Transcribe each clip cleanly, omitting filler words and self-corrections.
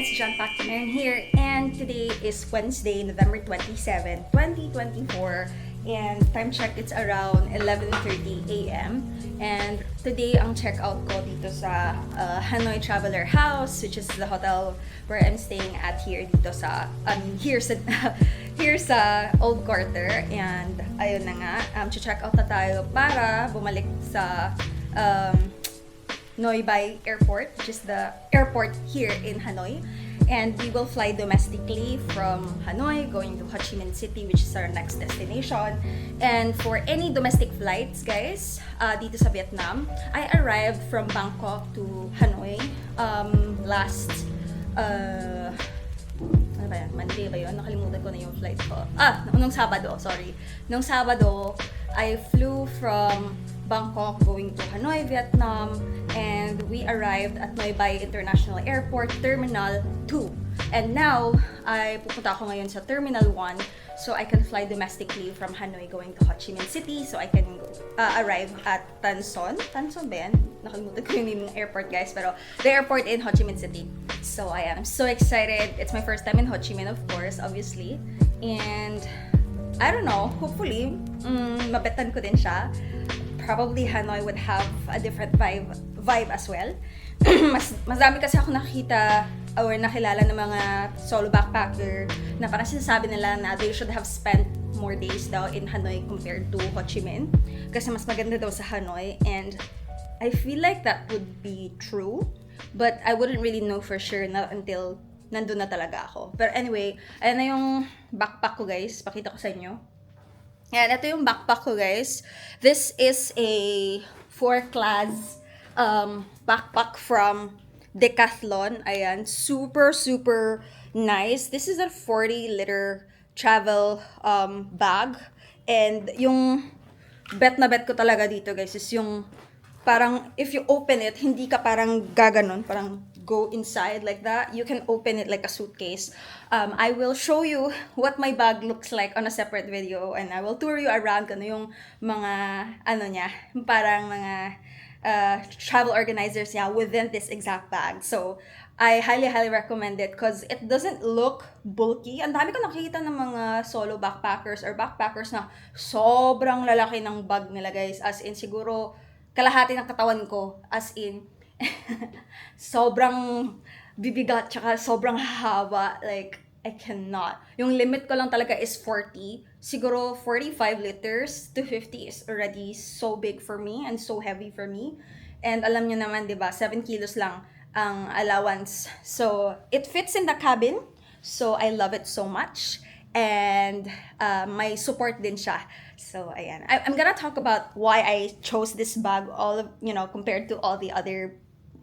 it's John Pactiner here, and today is Wednesday, November 27, 2024, and time check, it's around 11:30 a.m. And today, ang check-out ko dito sa Hanoi Traveler House, which is the hotel where I'm staying at here dito sa, here sa Old Quarter. And ayun na nga, check out na tayo para bumalik sa Noi Bai Airport, which is the airport here in Hanoi. And we will fly domestically from Hanoi, going to Ho Chi Minh City, which is our next destination. And for any domestic flights, guys, dito sa Vietnam, I arrived from Bangkok to Hanoi last, ano ba yan? Monday ba yun? Nakalimutan ko na yung flight ko. Nung Sabado, sorry. Nung Sabado, I flew from Bangkok going to Hanoi, Vietnam, and we arrived at Noi Bai International Airport, Terminal 2. And now, pupunta ako ngayon sa Terminal 1 so I can fly domestically from Hanoi going to Ho Chi Minh City so I can arrive at Tan Son. Tan Son ba yan? Nakalimutan ko yung name ng airport, guys, pero the airport in Ho Chi Minh City. So I'm so excited. It's my first time in Ho Chi Minh, of course, obviously. And I don't know, hopefully, mabetan ko din siya. Probably Hanoi would have a different vibe as well. mas dami kasi ako nakita or nakilala ng mga solo backpacker na parang sinasabi nila na they should have spent more days daw in Hanoi compared to Ho Chi Minh kasi mas maganda daw sa Hanoi, and I feel like that would be true, but I wouldn't really know for sure not until nandun na talaga ako. Pero anyway, ayan na yung backpack ko, guys. Pakita ko sa inyo. Yan, ito yung backpack ko, guys. This is a 4-class backpack from Decathlon. Ayan, super nice. This is a 40-liter travel bag. And yung bet na bet ko talaga dito, guys, is yung parang if you open it, hindi ka parang gaganon, parang go inside like that. You can open it like a suitcase. I will show you what my bag looks like on a separate video, and I will tour you around kung ano yung mga ano niya, parang mga travel organizers niya within this exact bag. So I highly recommend it because it doesn't look bulky. Ang dami ko nakikita ng mga solo backpackers or backpackers na sobrang lalaki ng bag nila, guys, as in siguro kalahati ng katawan ko, as in sobrang bibigat, tsaka sobrang haba. Like, I cannot. Yung limit ko lang talaga is 40. Siguro 45 liters to 50 is already so big for me and so heavy for me. And alam nyo naman, di ba, 7 kilos lang ang allowance. So, it fits in the cabin. So, I love it so much. And may support din siya. So, ayan. I'm gonna talk about why I chose this bag, compared to all the other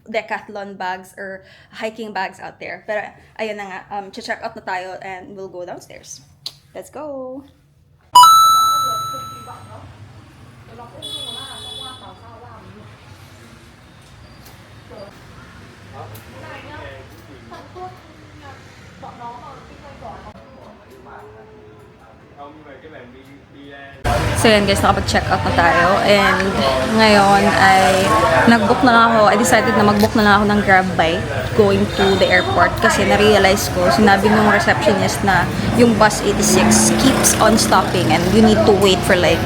Decathlon bags or hiking bags out there. Pero, ayan na nga, check out na tayo and we'll go downstairs. Let's go! So yan, guys, nakapag-check out na tayo, and ngayon ay nag-book na lang ako. I decided na mag-book na lang ako ng grab bike going to the airport kasi na-realize ko, sinabi ng receptionist na yung bus 86 keeps on stopping and you need to wait for like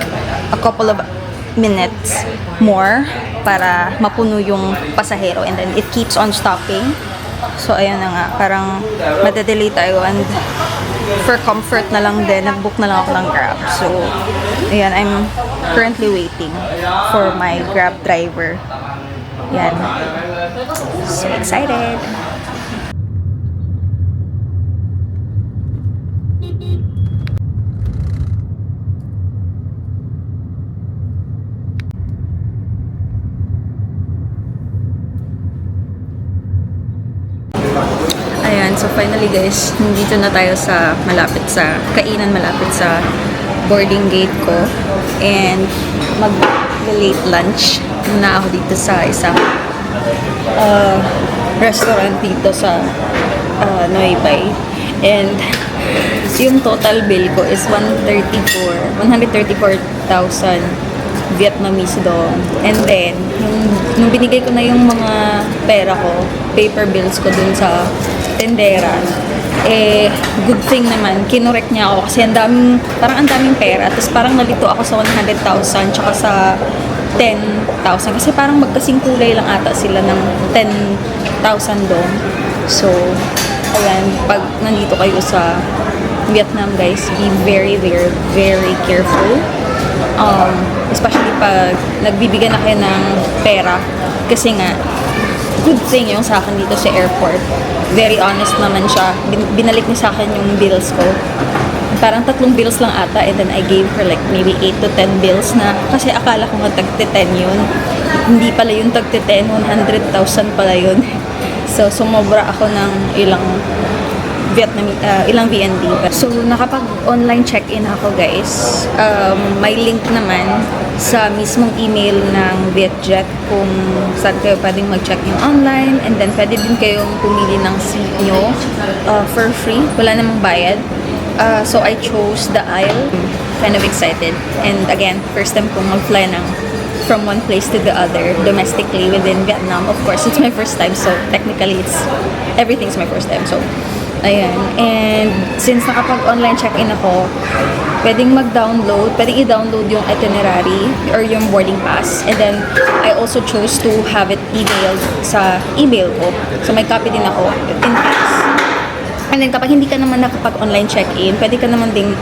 a couple of minutes more para mapuno yung pasahero, and then it keeps on stopping. So ayun na nga, parang madadelay tayo, and for comfort na lang din, nag-book na lang ako ng Grab. So, ayan, I'm currently waiting for my Grab driver. Yan. So excited! Ayan, so finally, guys, nandito na tayo sa malapit sa boarding gate ko, and mag-late lunch na ako dito sa isang restaurant dito sa Noi Bai, and yung total bill ko is 134,000 Vietnamese dong. And then, nung binigay ko na yung mga pera ko, paper bills ko dun sa tendera, good thing naman, kinorek niya ako kasi parang ang daming pera. Tapos parang nalito ako sa 100,000 tsaka sa 10,000 kasi parang magkasing kulay lang ata sila ng 10,000 doon. So, ayan, pag nandito kayo sa Vietnam, guys, be very, very, very careful. Especially pag nagbibigyan na kayo ng pera. Kasi nga, good thing yung sa akin dito sa airport. Very honest naman siya. Binalik niya sa akin yung bills ko. Parang 3 bills lang ata, and then I gave her like maybe 8 to 10 bills na, kasi akala ko nga tag-10 yun. Hindi pala yung tag-10, 100,000 pala yun. So, sumobra ako ng ilang VND. So, nakapag-online check-in ako, guys. May link naman sa mismong email ng Vietjet kung saan kayo pwedeng mag-check-in online, and then pwede din kayong pumili ng seat nyo for free. Wala namang bayad. So, I chose the aisle. Kind of excited. And again, first time kong mag-fly from one place to the other domestically within Vietnam. Of course, it's my first time, so technically everything's my first time. So, ayan. And since nakapag-online check-in ako, pwedeng i-download yung itinerary or yung boarding pass. And then, I also chose to have it emailed sa email ko. So, may copy din ako in case. And then, kapag hindi ka naman nakapag-online check-in, pwede ka naman ding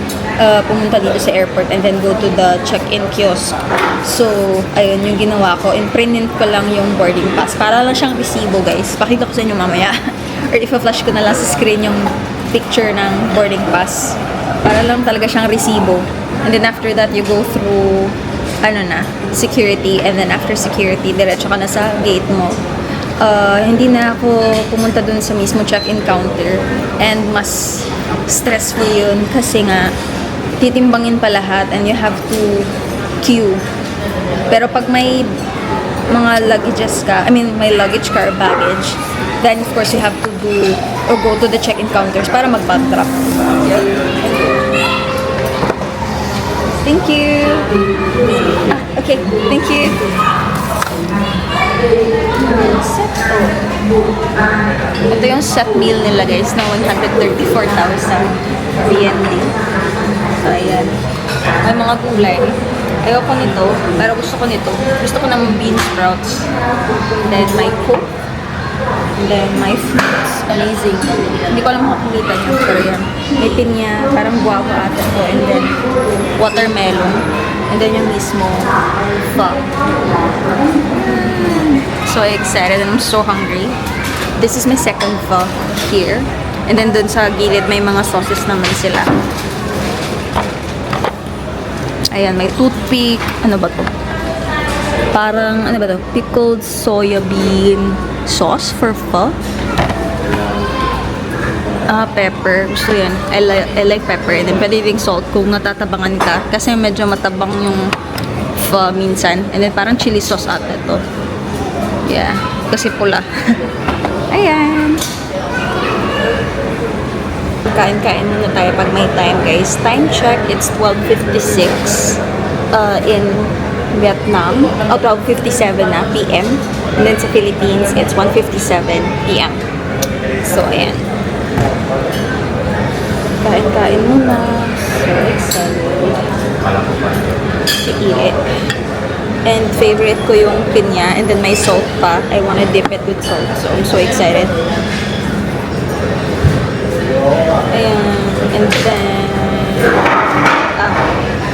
pumunta dito sa airport and then go to the check-in kiosk. So, ayun yung ginawa ko. And print ko lang yung boarding pass. Para lang siyang resibo, guys. Pakita ko sa inyo mamaya. Or ipa-flash ko na lang sa screen yung picture ng boarding pass. Para lang talaga siyang resibo. And then after that, you go through, security. And then after security, diretso ka na sa gate mo. Hindi na ako pumunta dun sa mismo check-in counter. And mas stressful yun kasi nga, titimbangin pa lahat and you have to queue. Pero pag may mga luggages ka, may luggage car baggage, then of course you have to do or go to the check-in counters para mag-bag drop. Thank you. Okay, thank you. Ito yung set meal nila, guys, na 134,000 VND. So, ayan. May mga gulay. Ayoko nito, pero gusto ko nito. Gusto ko ng bean sprouts. Then, may coke. And then, my fruits. Amazing. Hindi ko alam kung kumita niyo, pero yan. May pinya, parang guava ata to. And then, watermelon. And then, yung mismo pho. So excited and I'm so hungry. This is my second pho here. And then dun sa gilid, may mga sauces naman sila. Ayan, may toothpick. Ano ba to? Parang, pickled soya bean sauce for pho. Pepper. Gusto yan. I like pepper. And then pwede ding salt kung natatabangan ka. Kasi medyo matabang yung pho minsan. And then parang chili sauce ata ito. Yeah. Kasi pula. Ayan. Kain-kain muna tayo pag may time, guys. Time check, it's 12:56 in Vietnam. 12:57 na PM. And then sa Philippines, it's 1:57 PM. So, ayan. Kain-kain muna. So excited. Siire. And favorite ko yung pinya. And then may salt pa. I wanna dip it with salt. So I'm so excited. Ayan. And then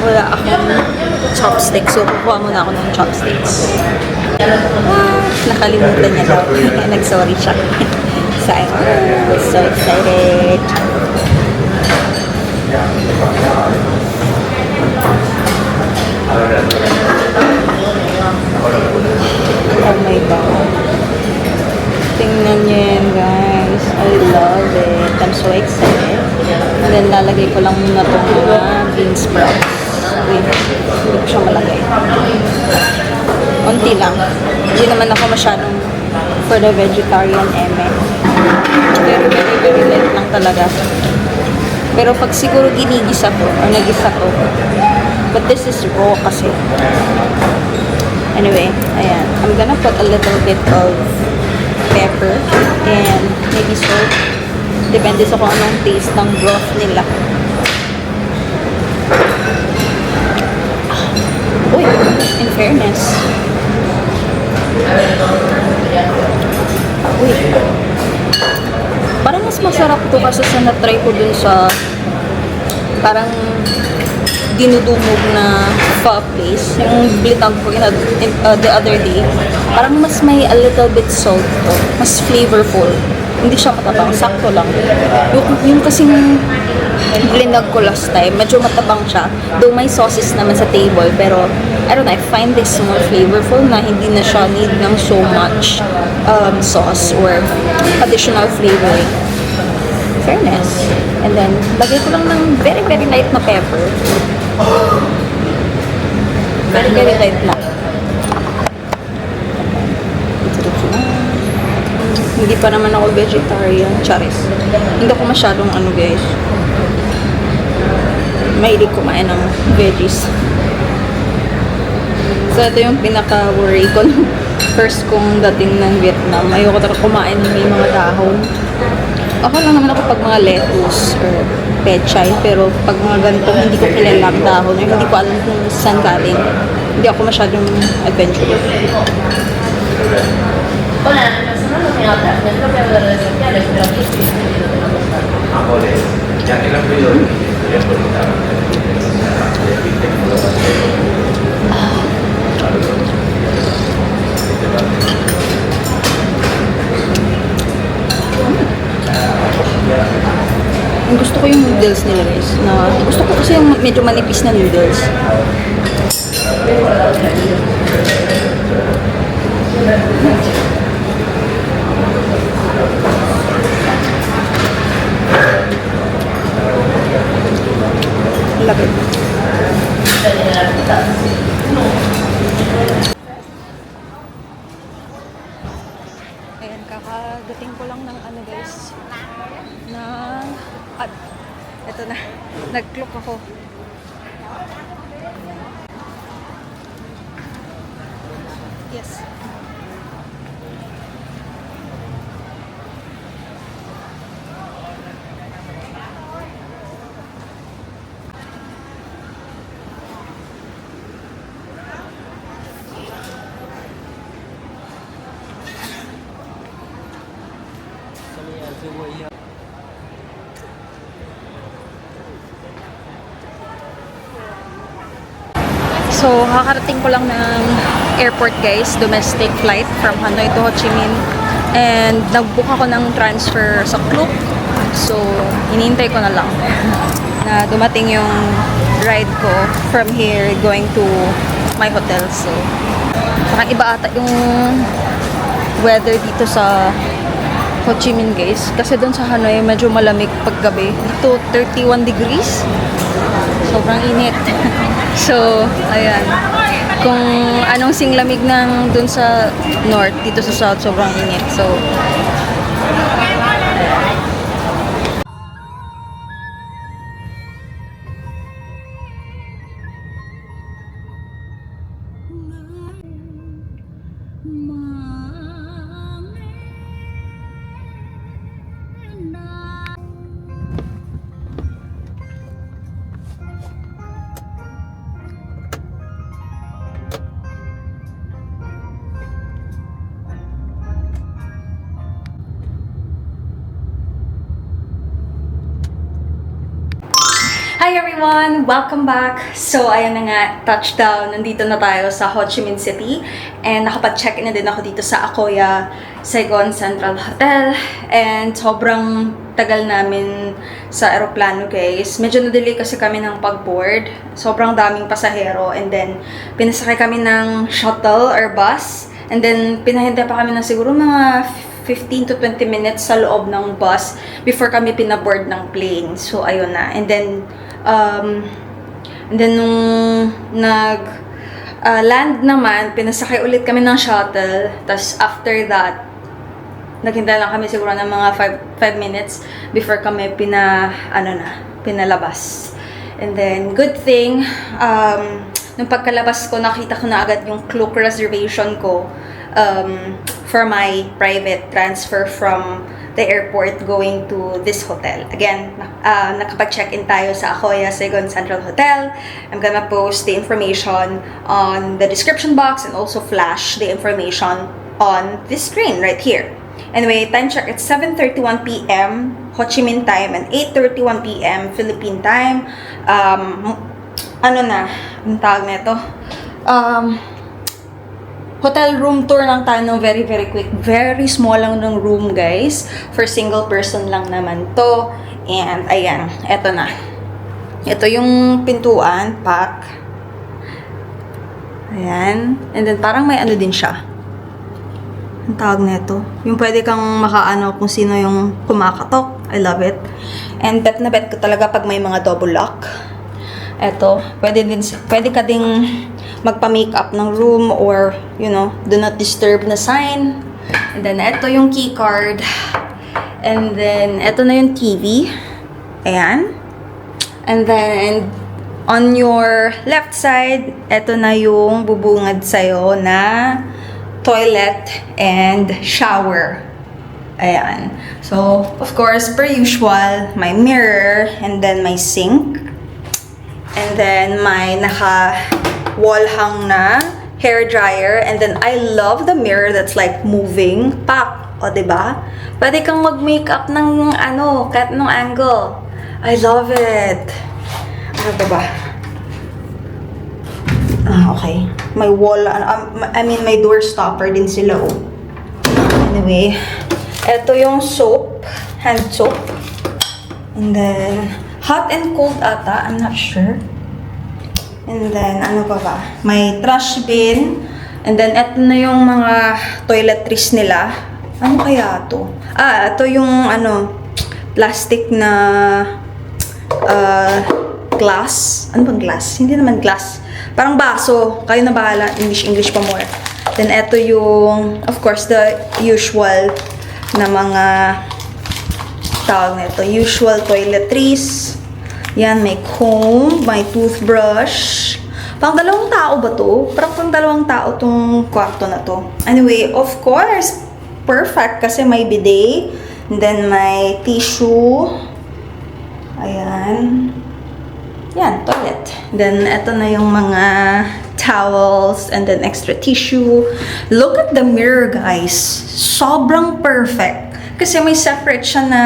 wala akong chopsticks. So kukuha muna ako ng chopsticks. Nakalimutan niya daw. Nag-sorry siya. So I'm so excited. Oh my God. Tingnan niyo yan, guys. I love it. I'm so excited. And then lalagay ko lang muna itong mga bean sprouts. Wait, hindi ko siya malagay. Konti lang. Hindi naman ako masyadong for the vegetarian eme. Very, very, very light lang talaga. Pero pag siguro ginigisa to or nagisa to, but this is raw kasi. Anyway, ayan. I'm gonna put a little bit of pepper and maybe salt. Depende sa kung anong taste ng broth nila. Uy, in fairness. Uy. Parang mas masarap to kasi sa na-try ko dun sa parang dinudumog na pho place. Yung blitag ko the other day. Parang mas may a little bit salt to. Mas flavorful. Hindi siya matabang. Sakto lang. Yung kasing blinag ko last time, medyo matabang siya. Though may sauces naman sa table, pero I don't know, I find this more flavorful na hindi na siya need ng so much sauce or additional flavoring. Fairness. And then, lagay ko lang ng very, very light na pepper. Very, very light lang. Hindi pa naman ako vegetarian. Charis. Hindi ako masyadong guys. Mahilig kumain ng veggies. So, ito yung pinaka-worry ko nung first kong dating ng Vietnam. Ayoko talaga kumain ng may mga dahon. Okay lang naman ako pag mga lettuce or pechay, pero pag mga ganitong hindi ko kilalang dahon or hindi ko alam kung saan galing, hindi ako masyadong adventurous. Hola, nosotros los neotas, no es lo que hablo de redes sociales, pero aquí estoy escribiendo que no gusta. Amores, ya que lo has pedido, quería preguntar. Gusto ko yung noodles nila guys. Gusto ko kasi yung medyo manipis na noodles. Lapit. Ayan, kakadating ko lang ng guys. Ito na. Nag-clock ako. Yes. So, kakarating ko lang ng airport guys, domestic flight from Hanoi to Ho Chi Minh. And nag-book ako ng transfer sa Klook. So, hinihintay ko na lang na dumating yung ride ko from here going to my hotel. So, parang iba ata yung weather dito sa Ho Chi Minh guys. Kasi doon sa Hanoi medyo malamig paggabi. Dito 31 degrees. Sobrang init. So, ayan. Kung anong singlamig ng dun sa north, dito sa south, sobrang init. So, hi everyone! Welcome back! So, ayan na nga, touchdown. Nandito na tayo sa Ho Chi Minh City. And nakapag-check-in na din ako dito sa Akoya Saigon Central Hotel. And sobrang tagal namin sa aeroplano guys. Medyo na-delay kasi kami ng pag-board. Sobrang daming pasahero. And then, pinasakay kami ng shuttle or bus. And then, pinahintay pa kami ng siguro mga 15 to 20 minutes sa loob ng bus before kami pinaboard ng plane. So, ayun na. And then nung land naman, pinasakay ulit kami ng shuttle. Tapos, after that, naghintay lang kami siguro ng mga 5 minutes before kami pinalabas. And then, good thing, nung pagkalabas ko, nakita ko na agad yung Klook reservation ko for my private transfer from the airport going to this hotel. Again, nakapag-check-in tayo sa Acoya Saigon Central Hotel. I'm gonna post the information on the description box and also flash the information on this screen right here. Anyway, time check, it's 7:31 p.m. Ho Chi Minh time and 8:31 p.m. Philippine time. Ano na, ang tawag nito? Hotel room tour lang tayo ng very quick. Very small lang ng room, guys. For single person lang naman to. And, ayan, eto na. Ito yung pintuan, pack. Ayan. And then, parang may ano din siya. Ang tawag nito. Yung pwede kang makaano kung sino yung kumakatok. I love it. And bet na bet ko talaga pag may mga double lock. Eto, pwede ka ding magpa-makeup ng room or, you know, do not disturb na sign. And then, eto yung key card. And then, eto na yung TV. Ayan. And then, on your left side, eto na yung bubungad sa'yo na toilet and shower. Ayan. So, of course, per usual, my mirror and then my sink. And then, my naka-wall hang na hair dryer. And then, I love the mirror that's like moving. Pak! O, diba? Pwede kang mag-makeup ng ano, kahit anong angle. I love it. Ano ba? Okay. May wall, may door stopper din sila, oh. Anyway, eto yung soap, hand soap. And then, hot and cold ata, I'm not sure. And then, ano pa ba? May trash bin. And then, eto na yung mga toiletries nila. Ano kaya to? Ito yung, plastic na, glass. Ano bang glass? Hindi naman glass. Parang baso. Kayo na bahala. English pa more. Then, eto yung, of course, the usual na mga tawag nito. Usual toiletries. Yan, may comb, may toothbrush. Pang dalawang tao ba to? Parang pang dalawang tao tong kwarto na to. Anyway, of course, perfect kasi may bidet. And then, may tissue. Ayan. Yan, toilet. Then, eto na yung mga towels and then extra tissue. Look at the mirror, guys. Sobrang perfect. Kasi may separate siya na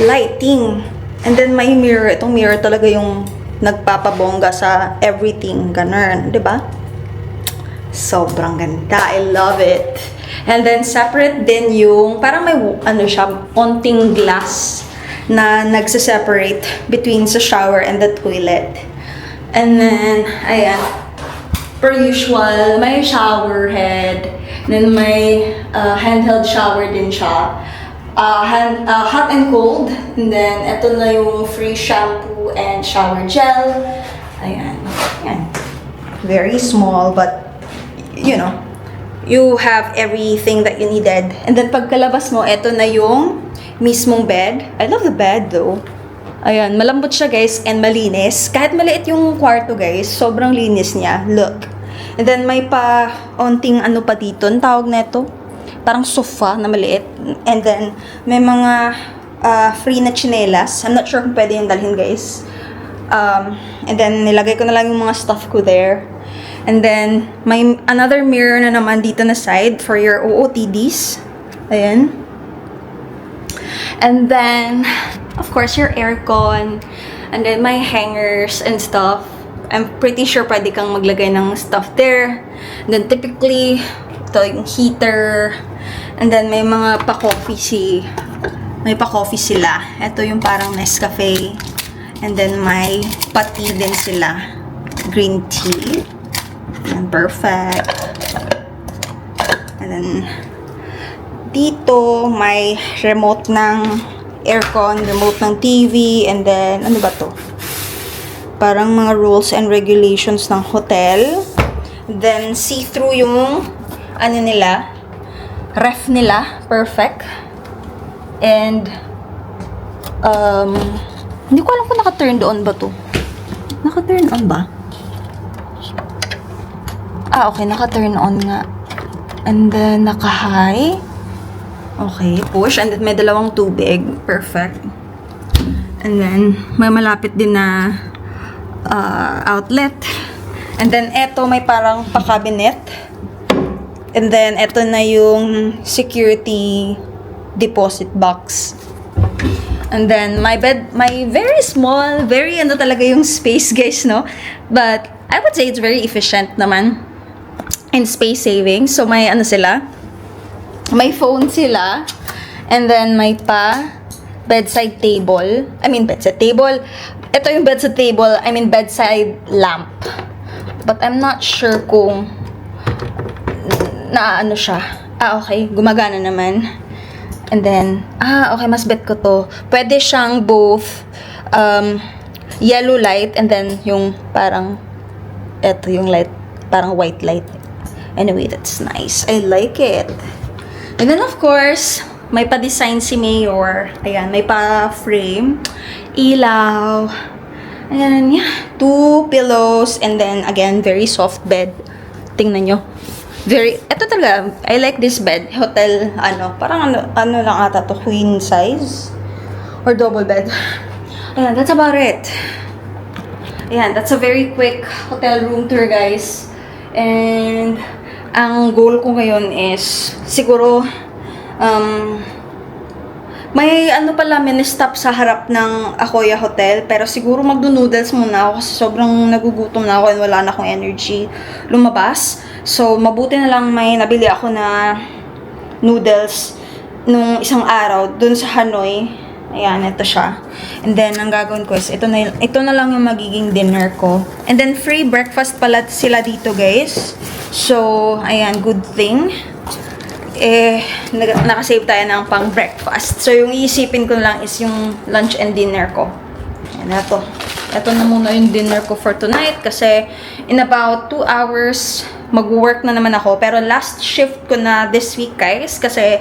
lighting. And then, may mirror. Itong mirror talaga yung nagpapabongga sa everything. Ganun. Diba? Sobrang ganda. I love it. And then, separate din yung, parang may, onting glass na nagse-separate between sa shower and the toilet. And then, ayan, per usual, may shower head. Then, may handheld shower din siya. Hot and cold. And then, eto na yung free shampoo and shower gel. Ayan. Ayan. Very small, but, you know, you have everything that you needed. And then, pagkalabas mo, eto na yung mismong bed. I love the bed, though. Ayan, malambot siya, guys, and malinis. Kahit maliit yung kwarto, guys, sobrang linis niya. Look. And then, may onting pa dito. Ang tawag na ito? Parang sofa na maliit. And then, may mga free na chinelas. I'm not sure kung pwede yung dalhin, guys. And then, nilagay ko na lang yung mga stuff ko there. And then, may another mirror na naman dito na side for your OOTDs. Ayan. And then, of course, your aircon. And then, my hangers and stuff. I'm pretty sure pwede kang maglagay ng stuff there. And then, typically, ito yung heater. And then, may mga pa-coffee sila. Ito yung parang Nescafe. And then, may pati din sila. Green tea. And perfect. And then, dito, may remote ng aircon, remote ng TV, and then, ano ba to? Parang mga rules and regulations ng hotel. Then, see-through yung, ref nila. Perfect. And, hindi ko alam kung naka-turn on ba to. Naka-turn on ba? Okay, naka-turn on nga. And then, naka-high. Okay, push. And then may dalawang tubig. Perfect. And then, may malapit din na outlet. And then, eto may parang pa-cabinet. And then, eto na yung security deposit box. And then, my bed, my very small, very ano talaga yung space, guys, no? But, I would say it's very efficient naman. And space saving. So, may ano sila? May phone sila. And then, may bedside table. I mean, bedside table. Ito yung bedside table. I mean, bedside lamp. But I'm not sure kung ano siya. Okay. Gumagana naman. And then, okay, mas bet ko to. Pwede siyang both yellow light and then yung parang eto yung light, parang white light. Anyway, that's nice. I like it. And then, of course, may pa-design si Mayor. Ayan, may pa-frame. Ilaw. Ayan, yeah. 2 pillows. And then, again, very soft bed. Tingnan nyo. Ito talaga, I like this bed. Hotel, parang ano lang ata to, queen size. Or double bed. Ayan, that's about it. Ayan, that's a very quick hotel room tour, guys. And, ang goal ko ngayon is, siguro, may pala, mini-stop sa harap ng Akoya Hotel, pero siguro magdo-noodles muna ako kasi sobrang nagugutom na ako and wala na akong energy lumabas. So, mabuti na lang may nabili ako na noodles nung isang araw dun sa Hanoi. Ayan, ito siya. And then, ang gagawin ko is, ito na lang yung magiging dinner ko. And then, free breakfast pala sila dito, guys. So, ayan, good thing. Nakasave tayo ng pang breakfast. So, yung iisipin ko lang is yung lunch and dinner ko. Ayan, ito. Ito na muna yung dinner ko for tonight kasi in about 2 hours, mag-work na naman ako. Pero last shift ko na this week, guys. Kasi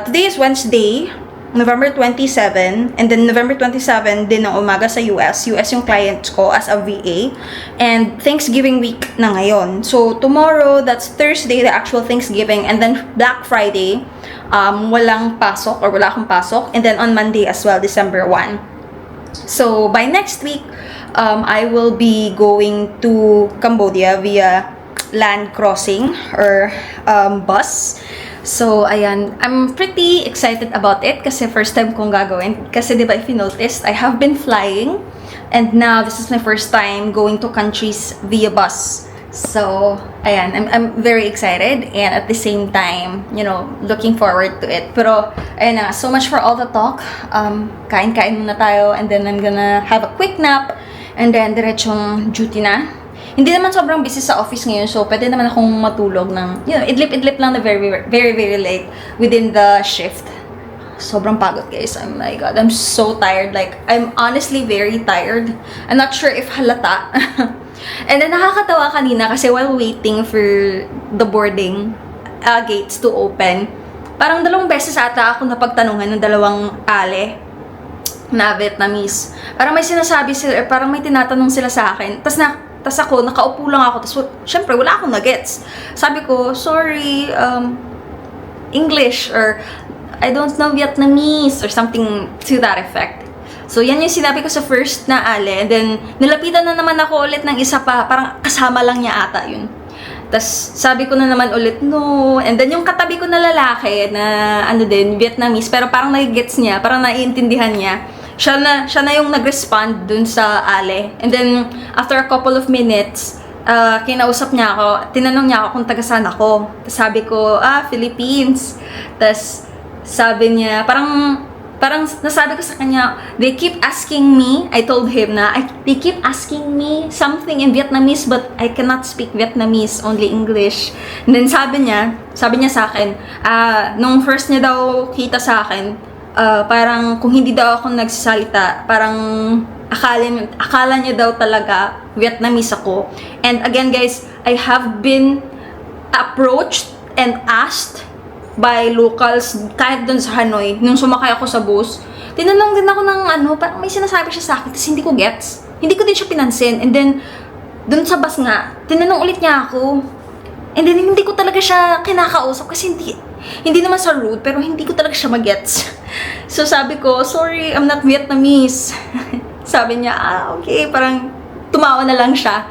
today is Wednesday, November 27, and then November 27 din ng umaga sa US. US yung client ko as a VA. And Thanksgiving week na ngayon. So, tomorrow, that's Thursday, the actual Thanksgiving. And then Black Friday, walang pasok or wala akong pasok. And then on Monday as well, December 1. So, by next week, I will be going to Cambodia via land crossing or bus. So, ayan, I'm pretty excited about it kasi first time kong gagawin. Kasi diba, if you noticed, I have been flying and now this is my first time going to countries via bus. So, ayan, I'm very excited and at the same time, looking forward to it. Pero, ayan na, so much for all the talk. Kain-kain muna tayo and then I'm gonna have a quick nap and then diretsong duty na. Hindi naman sobrang busy sa office ngayon, so pwede naman akong matulog ng, idlip-idlip lang na very, very, very late within the shift. Sobrang pagod, guys. Oh my God, I'm so tired. Like, I'm honestly very tired. I'm not sure if halata. And then, nakakatawa kanina kasi while waiting for the boarding gates to open, parang 2 beses ata ako napagtanungan ng 2 ale na Vietnamese. Parang may sinasabi sila, parang may tinatanong sila sa akin. Tas ako, nakaupo lang ako. Tapos, syempre, wala akong nuggets. Sabi ko, sorry, English, or I don't know Vietnamese, or something to that effect. So, yan yung sinabi ko sa first na ale. And then, nilapitan na naman ako ulit ng isa pa. Parang kasama lang niya ata yun. Tapos, sabi ko na naman ulit, no. And then, yung katabi ko na lalaki, na Vietnamese, pero parang nagigets niya, parang naiintindihan niya. Siya na yung nag-respond dun sa ale. And then, after a couple of minutes, kinausap niya ako, tinanong niya ako kung taga saan ako. Tapos sabi ko, Philippines. Tapos sabi niya, parang nasabi ko sa kanya, they keep asking me, I told him na, they keep asking me something in Vietnamese, but I cannot speak Vietnamese, only English. And then sabi niya sa akin, nung first niya daw kita sa akin, parang kung hindi daw ako nagsasalita, parang akala niya daw talaga Vietnamese ako. And again, guys, I have been approached and asked by locals kahit dun sa Hanoi, nung sumakay ako sa bus. Tinanong din ako ng parang may sinasabi siya sa akin, tapos hindi ko gets. Hindi ko din siya pinansin. And then, dun sa bus nga, tinanong ulit niya ako. And then, hindi ko talaga siya kinakausap kasi hindi naman sa rude, pero hindi ko talaga siya magets. So sabi ko, sorry, I'm not Vietnamese. Sabi niya, okay, parang tumawa na lang siya.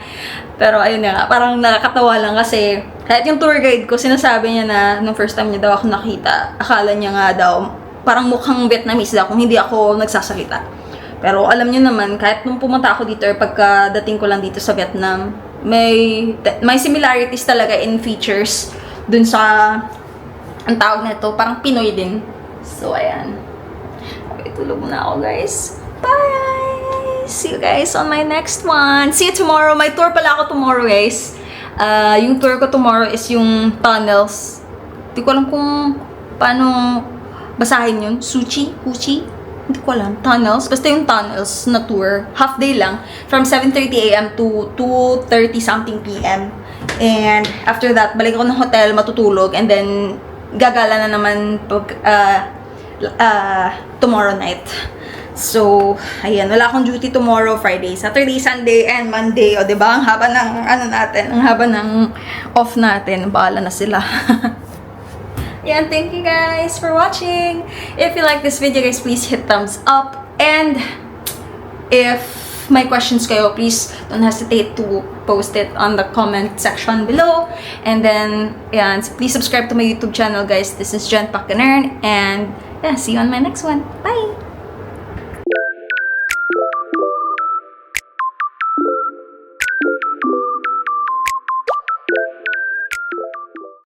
Pero ayun nga, parang nakakatawa lang kasi kahit yung tour guide ko, sinasabi niya na nung first time niya daw ako nakita, akala niya nga daw, parang mukhang Vietnamese daw kung hindi ako nagsasalita. Pero alam niyo naman, kahit nung pumunta ako dito or pagkadating ko lang dito sa Vietnam, may similarities talaga in features dun sa, ang tawag nito, parang Pinoy din. So, ayan. Okay, tulog muna ako, guys. Bye! See you guys on my next one. See you tomorrow. May tour pala ako tomorrow, guys. Yung tour ko tomorrow is yung tunnels. Hindi ko alam kung paano basahin yun. Suchi? Huchi? Hindi ko alam. Tunnels? Basta yung tunnels na tour. Half day lang. From 7:30 a.m. to 2:30 something p.m. And after that, balik ako ng hotel, matutulog. And then, gagala na naman tomorrow night. So, ayan, wala akong duty tomorrow, Friday, Saturday, Sunday, and Monday. O, diba? Ang haba ng, ang haba ng off natin. Bahala na sila. Yan, thank you guys for watching. If you like this video, guys, please hit thumbs up. And if may questions kayo, please don't hesitate to post it on the comment section below. And then, yan, please subscribe to my YouTube channel, guys. This is Jen Pakanearn. And, yeah, see you on my next one. Bye!